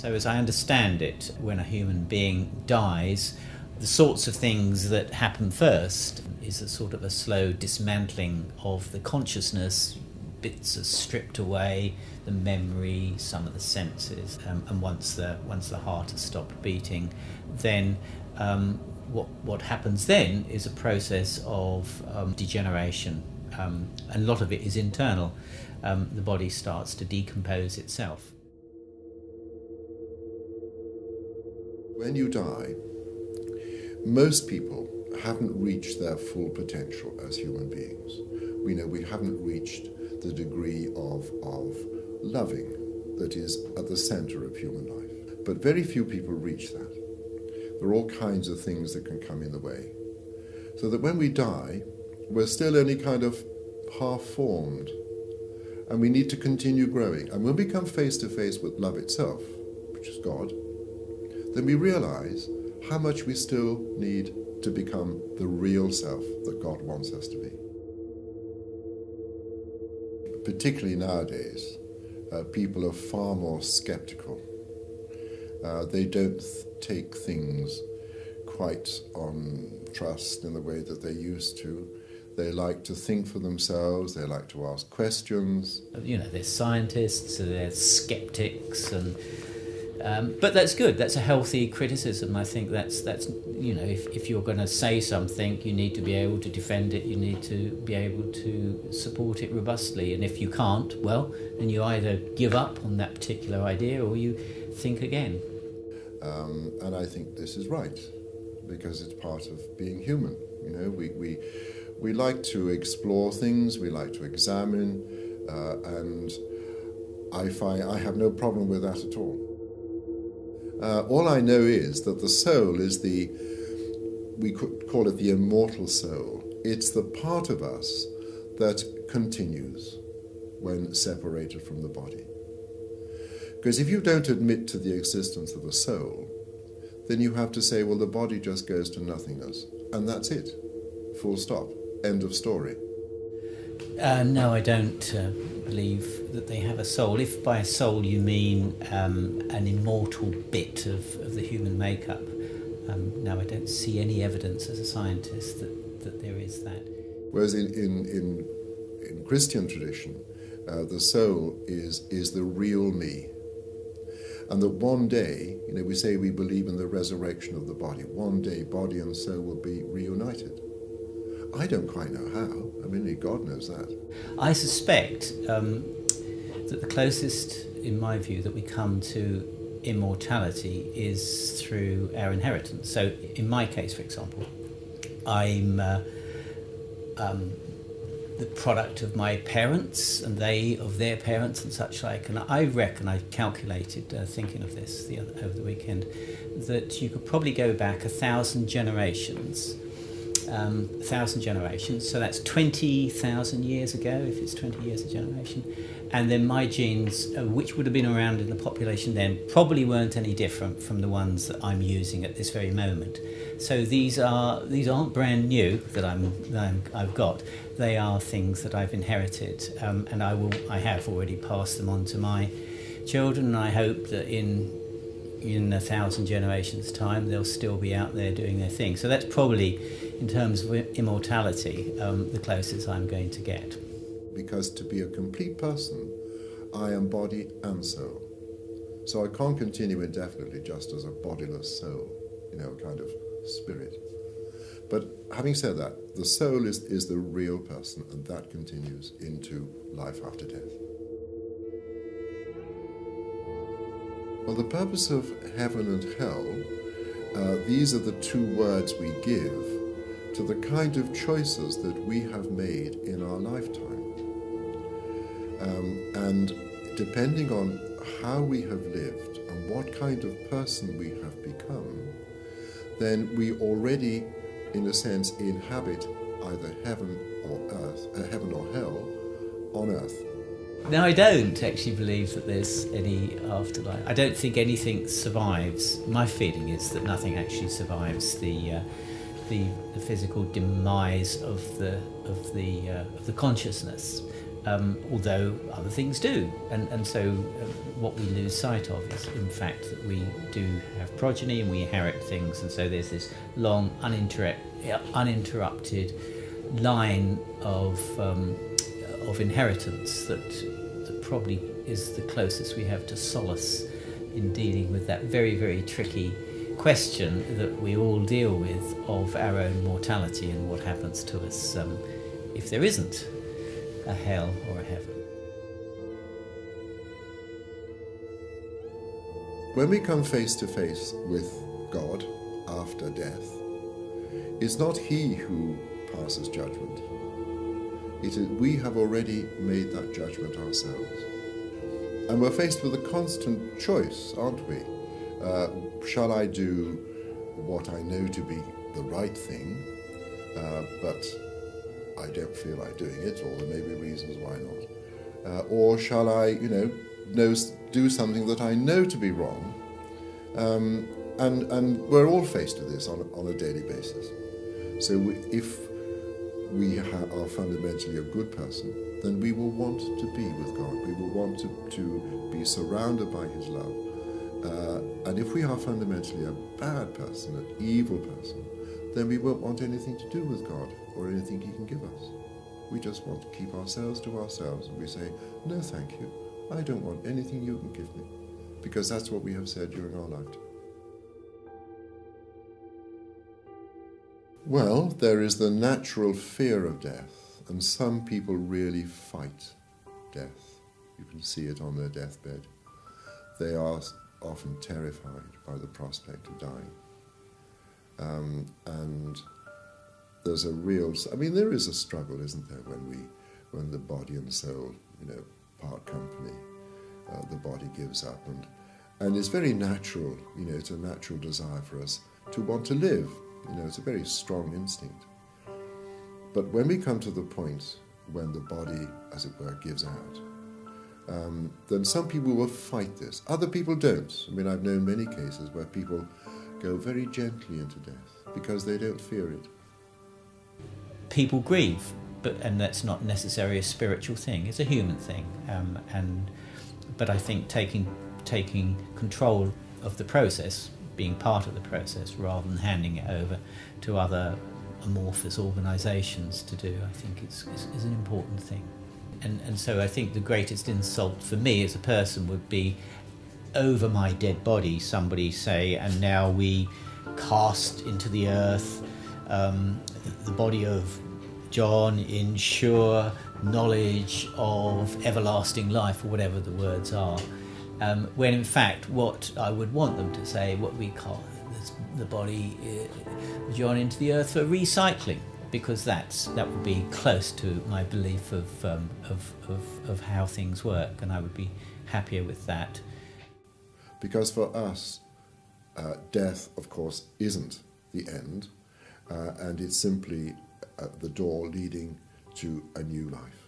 So as I understand it, when a human being dies, the sorts of things that happen first is a sort of a slow dismantling of the consciousness. Bits are stripped away, the memory, some of the senses, and once the heart has stopped beating, then what happens then is a process of degeneration. And a lot of it is internal. The body starts to decompose itself. When you die, most people haven't reached their full potential as human beings. We know we haven't reached the degree of loving that is at the center of human life. But very few people reach that. There are all kinds of things that can come in the way. So that when we die, we're still only kind of half-formed, and we need to continue growing. And when we come face to face with love itself, which is God, then we realize how much we still need to become the real self that God wants us to be. Particularly nowadays, people are far more skeptical. They don't take things quite on trust in the way that they used to. They like to think for themselves, they like to ask questions. You know, there's scientists, there's skeptics, and but that's good. That's a healthy criticism. I think that's you know, if you're going to say something, you need to be able to defend it. You need to be able to support it robustly. And if you can't, well, then you either give up on that particular idea or you think again. And I think this is right, because it's part of being human. You know, we like to explore things, we like to examine, and I find I have no problem with that at all. All I know is that the soul is we could call it the immortal soul. It's the part of us that continues when separated from the body. Because if you don't admit to the existence of a soul, then you have to say, well, the body just goes to nothingness, and that's it. Full stop. End of story. No, I don't believe that they have a soul. If by a soul you mean an immortal bit of the human makeup, no, I don't see any evidence as a scientist that there is that. Whereas in Christian tradition, the soul is the real me. And that one day, you know, we say we believe in the resurrection of the body. One day, body and soul will be reunited. I don't quite know how. I mean, only God knows that. I suspect that the closest, in my view, that we come to immortality is through our inheritance. So in my case, for example, I'm the product of my parents and they of their parents and such like. And I reckon, I calculated, thinking of this over the weekend, that you could probably go back 1,000 generations. 1,000 generations, so that's 20,000 years ago, if it's 20 years a generation. And then my genes, which would have been around in the population then, probably weren't any different from the ones that I'm using at this very moment. So these aren't brand new that I've got. They are things that I've inherited, and I have already passed them on to my children. And I hope that in 1,000 generations' time, they'll still be out there doing their thing. So that's probably, in terms of immortality, the closest I'm going to get. Because to be a complete person, I am body and soul. So I can't continue indefinitely just as a bodiless soul, you know, a kind of spirit. But having said that, the soul is the real person, and that continues into life after death. Well, the purpose of heaven and hell, these are the two words we give to the kind of choices that we have made in our lifetime. And depending on how we have lived and what kind of person we have become, then we already, in a sense, inhabit either heaven or earth, heaven or hell on earth. No, I don't actually believe that there's any afterlife. I don't think anything survives. My feeling is that nothing actually survives the physical demise of the consciousness. although other things do. And so what we lose sight of is, in fact, that we do have progeny and we inherit things, and so there's this long, uninterrupted line of inheritance that probably is the closest we have to solace in dealing with that very, very tricky question that we all deal with of our own mortality and what happens to us if there isn't a hell or a heaven. When we come face to face with God after death, it's not He who passes judgment. It is we have already made that judgment ourselves. And we're faced with a constant choice, aren't we? Shall I do what I know to be the right thing, but I don't feel like doing it, or there may be reasons why not? Or shall I, do something that I know to be wrong? And we're all faced with this on a daily basis. So if we are fundamentally a good person, then we will want to be with God. We will want to be surrounded by His love. And if we are fundamentally a bad person, an evil person, then we won't want anything to do with God or anything He can give us. We just want to keep ourselves to ourselves, and we say, no thank you, I don't want anything you can give me, because that's what we have said during our lifetime. Well, there is the natural fear of death, and some people really fight death. You can see it on their deathbed. They are often terrified by the prospect of dying. And there's there is a struggle, isn't there, when the body and soul, part company, the body gives up, and it's very natural, it's a natural desire for us to want to live, it's a very strong instinct. But when we come to the point when the body, as it were, gives out, then some people will fight this. Other people don't. I've known many cases where people go very gently into death because they don't fear it. People grieve, and that's not necessarily a spiritual thing. It's a human thing. But I think taking control of the process, being part of the process, rather than handing it over to other amorphous organisations to do, I think is an important thing. And so I think the greatest insult for me as a person would be, over my dead body, somebody say, and now we cast into the earth the body of John in sure knowledge of everlasting life, or whatever the words are, when in fact what I would want them to say, what we call the body of John into the earth for recycling, because that would be close to my belief of how things work, and I would be happier with that. Because for us, death, of course, isn't the end, and it's simply the door leading to a new life.